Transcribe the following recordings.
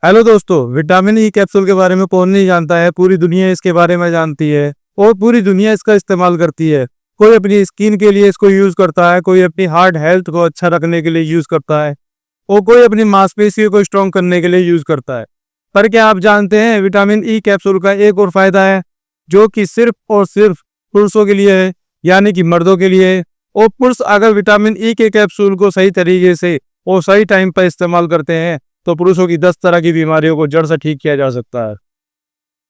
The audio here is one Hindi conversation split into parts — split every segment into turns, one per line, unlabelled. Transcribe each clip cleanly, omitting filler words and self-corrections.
हेलो दोस्तों, विटामिन ई कैप्सूल के बारे में कौन नहीं जानता है। पूरी दुनिया इसके बारे में जानती है और पूरी दुनिया इसका इस्तेमाल करती है। कोई अपनी स्किन के लिए इसको यूज करता है, कोई अपनी हार्ट हेल्थ को अच्छा रखने के लिए यूज करता है और कोई अपनी मांसपेशियों को स्ट्रॉन्ग करने के लिए यूज करता है। पर क्या आप जानते हैं विटामिन ई कैप्सूल का एक और फायदा है जो कि सिर्फ और सिर्फ पुरुषों के लिए है, यानी कि मर्दों के लिए है। और पुरुष अगर विटामिन ई के कैप्सूल को सही तरीके से और सही टाइम पर इस्तेमाल करते हैं तो पुरुषों की 10 तरह की बीमारियों को जड़ से ठीक किया जा सकता है।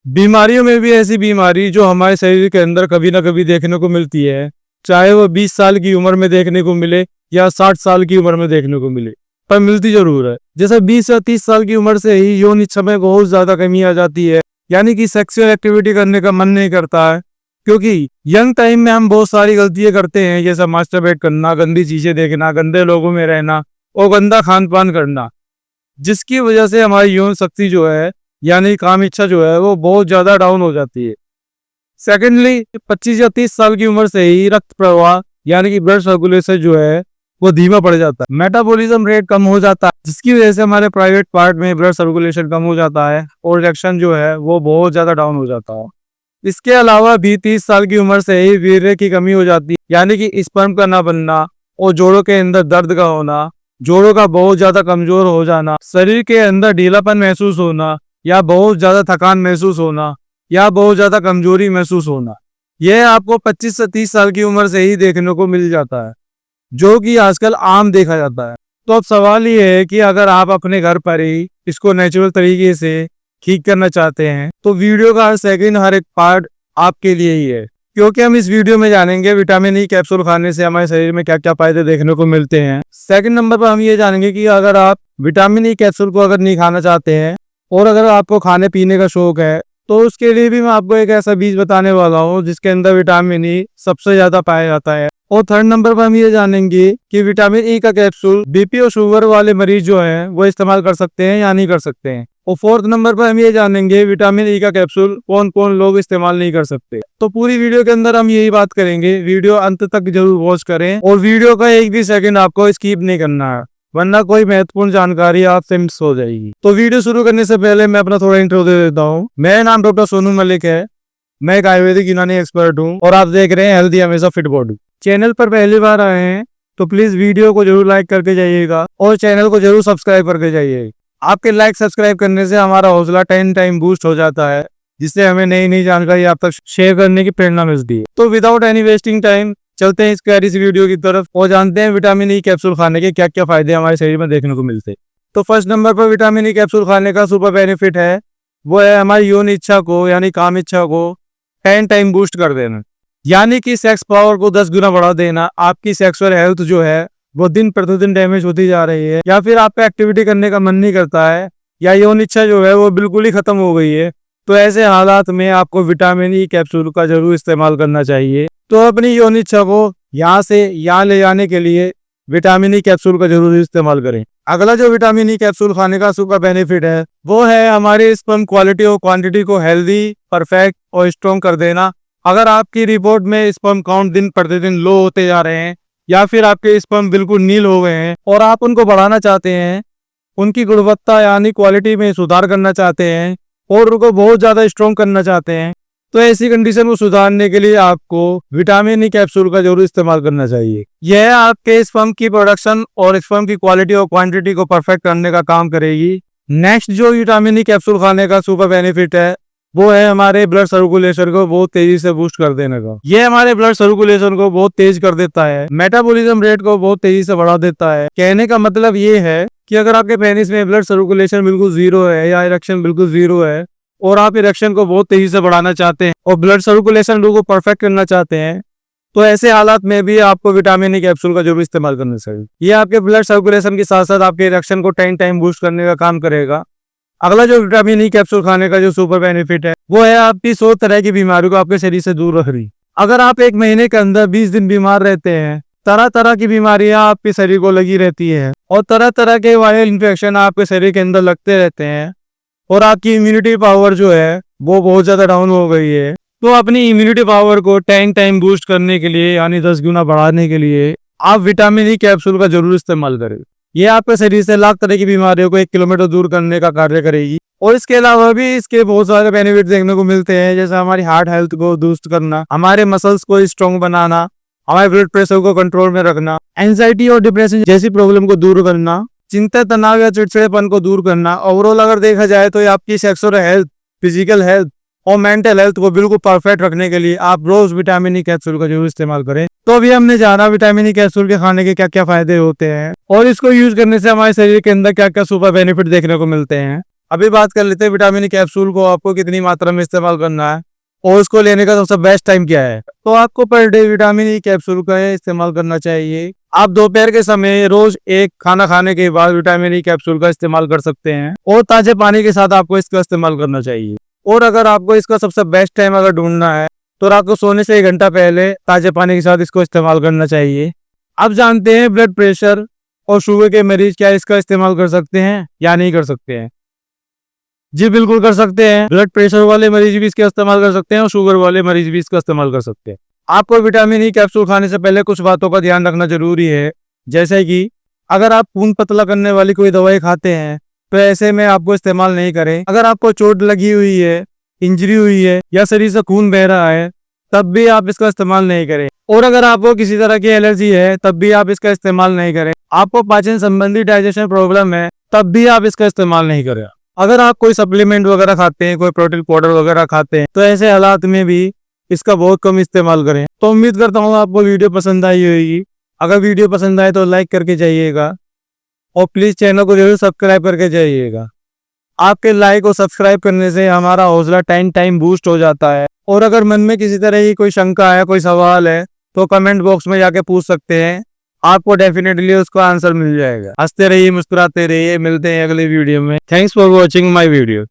बीमारियों में भी ऐसी बीमारी जो हमारे शरीर के अंदर कभी ना कभी देखने को मिलती है, चाहे वो 20 साल की उम्र में देखने को मिले या 60 साल की उम्र में देखने को मिले, पर मिलती जरूर है। जैसे 20 या 30 साल की उम्र से ही यौन इच्छा में बहुत ज्यादा कमी आ जाती है, यानी कि सेक्सुअल एक्टिविटी करने का मन नहीं करता है, क्योंकि यंग टाइम में हम बहुत सारी गलतियां करते हैं, जैसे मास्टरबेट करना, गंदी चीजें देखना, गंदे लोगों में रहना और गंदा खान पान करना, जिसकी वजह से हमारी यौन शक्ति जो है यानी काम इच्छा जो है वो बहुत ज्यादा डाउन हो जाती है। सेकेंडली, 25 या 30 साल की उम्र से ही रक्त प्रवाह यानी कि ब्लड सर्कुलेशन जो है वो धीमा पड़ जाता है, मेटाबॉलिज्म रेट कम हो जाता है, जिसकी वजह से हमारे प्राइवेट पार्ट में ब्लड सर्कुलेशन कम हो जाता है और इरेक्शन जो है वो बहुत ज्यादा डाउन हो जाता है। इसके अलावा भी 30 साल की उम्र से ही वीर्य की कमी हो जाती है, यानी कि स्पर्म का ना बनना और जोड़ों के अंदर दर्द का होना, जोड़ों का बहुत ज्यादा कमजोर हो जाना, शरीर के अंदर ढीलापन महसूस होना या बहुत ज्यादा थकान महसूस होना या बहुत ज्यादा कमजोरी महसूस होना, यह आपको 25 से 30 साल की उम्र से ही देखने को मिल जाता है, जो कि आजकल आम देखा जाता है। तो अब सवाल ये है कि अगर आप अपने घर पर ही इसको नेचुरल तरीके से ठीक करना चाहते हैं तो वीडियो का हर सेकंड, हर एक पार्ट आपके लिए ही है, क्योंकि हम इस वीडियो में जानेंगे विटामिन ई कैप्सूल खाने से हमारे शरीर में क्या क्या फायदे देखने को मिलते हैं। सेकंड नंबर पर हम ये जानेंगे कि अगर आप विटामिन ई कैप्सूल को अगर नहीं खाना चाहते हैं और अगर आपको खाने पीने का शौक है तो उसके लिए भी मैं आपको एक ऐसा बीज बताने वाला हूँ जिसके अंदर विटामिन ई सबसे ज्यादा पाया जाता है। और थर्ड नंबर पर हम ये जानेंगे कि विटामिन ई का कैप्सूल बीपी और शुगर वाले मरीज जो हैं वो इस्तेमाल कर सकते हैं या नहीं कर सकते हैं। और फोर्थ नंबर पर हम ये जानेंगे विटामिन ई का कैप्सूल कौन कौन लोग इस्तेमाल नहीं कर सकते। तो पूरी वीडियो के अंदर हम यही बात करेंगे, वीडियो अंत तक जरूर वॉच करें और वीडियो का एक भी सेकंड आपको स्किप नहीं करना है, वरना कोई महत्वपूर्ण जानकारी आपसे मिस हो जाएगी। तो वीडियो शुरू करने से पहले मैं अपना थोड़ा इंट्रो दे देता हूँ। मेरा नाम डॉक्टर सोनू मलिक है, मैं एक आयुर्वेदिक यूनानी एक्सपर्ट हूँ और आप देख रहे हैं हेल्दी हमेशा फिट बॉडी। चैनल पर पहली बार आए हैं तो प्लीज वीडियो को जरूर लाइक करके जाइएगा और चैनल को जरूर सब्सक्राइब करके जाइएगा। आपके लाइक सब्सक्राइब करने से हमारा हौसला 10 टाइम बूस्ट हो जाता है, जिससे हमें नई नई जानकारी आप तक शेयर करने की प्रेरणा मिलती है। तो विदाउट एनी वेस्टिंग टाइम चलते हैं इस वीडियो की तरफ और जानते हैं विटामिन ई कैप्सूल खाने के क्या क्या फायदे हमारे शरीर में देखने को मिलते हैं। तो फर्स्ट नंबर पर विटामिन ई कैप्सूल खाने का सुपर बेनिफिट है वो है हमारी यौन इच्छा को यानी काम इच्छा को 10 टाइम बूस्ट कर देना, यानी कि सेक्स पावर को 10 गुना बढ़ा देना। आपकी सेक्सुअल हेल्थ जो है वो दिन प्रतिदिन डैमेज होती जा रही है, या फिर आपका एक्टिविटी करने का मन नहीं करता है या यौन इच्छा जो है वो बिल्कुल ही खत्म हो गई है, तो ऐसे हालात में आपको विटामिन ई कैप्सूल का जरूर इस्तेमाल करना चाहिए। तो अपनी यौन इच्छा को यहाँ से यहाँ ले जाने के लिए विटामिन ई कैप्सूल का जरूर इस्तेमाल करें। अगला जो विटामिन ई कैप्सूल खाने का सुपर बेनिफिट है वो है हमारे स्पर्म क्वालिटी और क्वांटिटी को हेल्दी, परफेक्ट और स्ट्रॉन्ग कर देना। अगर आपकी रिपोर्ट में स्पर्म काउंट दिन प्रतिदिन लो होते जा रहे हैं या फिर आपके स्पर्म बिल्कुल नील हो गए हैं और आप उनको बढ़ाना चाहते हैं, उनकी गुणवत्ता यानी क्वालिटी में सुधार करना चाहते हैं और उनको बहुत ज्यादा स्ट्रॉन्ग करना चाहते हैं, तो ऐसी कंडीशन को सुधारने के लिए आपको विटामिन ई कैप्सूल का जरूर इस्तेमाल करना चाहिए। यह आपके स्पर्म की प्रोडक्शन और स्पर्म की क्वालिटी और क्वांटिटी को परफेक्ट करने का काम करेगी। नेक्स्ट जो विटामिन ई कैप्सूल खाने का सुपर बेनिफिट है वो है हमारे ब्लड सर्कुलेशन को बहुत तेजी से बूस्ट कर देने का। ये हमारे ब्लड सर्कुलेशन को बहुत तेज कर देता है, मेटाबॉलिज्म रेट को बहुत तेजी से बढ़ा देता है। कहने का मतलब ये है कि अगर आपके पेनिस में ब्लड सर्कुलेशन बिल्कुल जीरो है या इरेक्शन बिल्कुल जीरो है और आप इरेक्शन को बहुत तेजी से बढ़ाना चाहते हैं और ब्लड सर्कुलेशन को परफेक्ट करना चाहते हैं, तो ऐसे हालात में भी आपको विटामिन ई कैप्सूल का जरूर इस्तेमाल करना चाहिए। ये आपके ब्लड सर्कुलेशन के साथ साथ आपके इरेक्शन को 10 टाइम बूस्ट करने का काम करेगा। अगला जो विटामिन ई कैप्सूल खाने का जो सुपर बेनिफिट है वो है आपकी 100 तरह की बीमारियों को आपके शरीर से दूर रख रही। अगर आप एक महीने के अंदर 20 दिन बीमार रहते हैं, तरह तरह की बीमारियां आपके शरीर को लगी रहती है और तरह तरह के वायरल इन्फेक्शन आपके शरीर के अंदर लगते रहते हैं और आपकी इम्यूनिटी पावर जो है वो बहुत ज्यादा डाउन हो गई है, तो अपनी इम्यूनिटी पावर को 10 टाइम बूस्ट करने के लिए यानी 10 गुना बढ़ाने के लिए आप विटामिन ई कैप्सूल का जरूर इस्तेमाल करें। ये आपके शरीर से लाख तरह की बीमारियों को 1 किलोमीटर दूर करने का कार्य करेगी। और इसके अलावा भी इसके बहुत सारे बेनिफिट देखने को मिलते हैं, जैसे हमारी हार्ट हेल्थ को बूस्ट करना, हमारे मसल्स को स्ट्रॉन्ग बनाना, हमारे ब्लड प्रेशर को कंट्रोल में रखना, एंजाइटी और डिप्रेशन जैसी प्रॉब्लम को दूर करना, चिंता, तनाव या चिड़चिड़ेपन को दूर करना। ओवरऑल अगर देखा जाए तो ये आपकी सेक्सुअल हेल्थ, फिजिकल हेल्थ और मेंटल हेल्थ को बिल्कुल परफेक्ट रखने के लिए आप रोज विटामिन ई कैप्सूल का जरूर इस्तेमाल करें। तो अभी हमने जाना विटामिन ई कैप्सूल के खाने के क्या क्या फायदे होते हैं और इसको यूज करने से हमारे शरीर के अंदर क्या क्या सुपर बेनिफिट देखने को मिलते हैं। अभी बात कर लेते हैं विटामिन ई कैप्सूल को आपको कितनी मात्रा में इस्तेमाल करना है और उसको लेने का सबसे बेस्ट टाइम क्या है। तो आपको per day vitamin E capsule का इस्तेमाल करना चाहिए। आप दोपहर के समय रोज एक खाना खाने के बाद विटामिन ई कैप्सूल का इस्तेमाल कर सकते हैं और ताजे पानी के साथ आपको इसका इस्तेमाल करना चाहिए। और अगर आपको इसका सबसे बेस्ट टाइम अगर ढूंढना है तो रात को सोने से 1 घंटा पहले ताजे पानी के साथ इसको इस्तेमाल करना चाहिए। अब जानते हैं ब्लड प्रेशर और शुगर के मरीज क्या इसका इस्तेमाल कर सकते हैं या नहीं कर सकते हैं। जी बिल्कुल कर सकते हैं। ब्लड प्रेशर वाले मरीज भी इसका इस्तेमाल कर सकते हैं और शुगर वाले मरीज भी इसका इस्तेमाल कर सकते हैं। आपको विटामिन ई कैप्सूल खाने से पहले कुछ बातों का ध्यान रखना जरूरी है, जैसे कि अगर आप खून पतला करने वाली कोई दवाई खाते हैं तो ऐसे में आपको इस्तेमाल नहीं करें। अगर आपको चोट लगी हुई है, इंजरी हुई है या शरीर से खून बह रहा है तब भी आप इसका इस्तेमाल नहीं करें। और अगर आपको किसी तरह की एलर्जी है तब भी आप इसका इस्तेमाल नहीं करें। आपको पाचन संबंधी डाइजेशन प्रॉब्लम है तब भी आप इसका इस्तेमाल नहीं करें। अगर आप कोई सप्लीमेंट वगैरह खाते हैं, कोई प्रोटीन पाउडर वगैरह खाते हैं तो ऐसे हालात में भी इसका बहुत कम इस्तेमाल करें। तो उम्मीद करता हूँ आपको वीडियो पसंद आई होगी। अगर वीडियो पसंद आए तो लाइक करके जाइएगा और प्लीज चैनल को जरूर सब्सक्राइब करके जाइएगा। आपके लाइक और सब्सक्राइब करने से हमारा हौसला टाइम बूस्ट हो जाता है। और अगर मन में किसी तरह की कोई शंका है, कोई सवाल है तो कमेंट बॉक्स में जाके पूछ सकते हैं, आपको डेफिनेटली उसका आंसर मिल जाएगा। हंसते रहिए, मुस्कुराते रहिए, मिलते हैं अगले वीडियो में। Thanks for watching my video.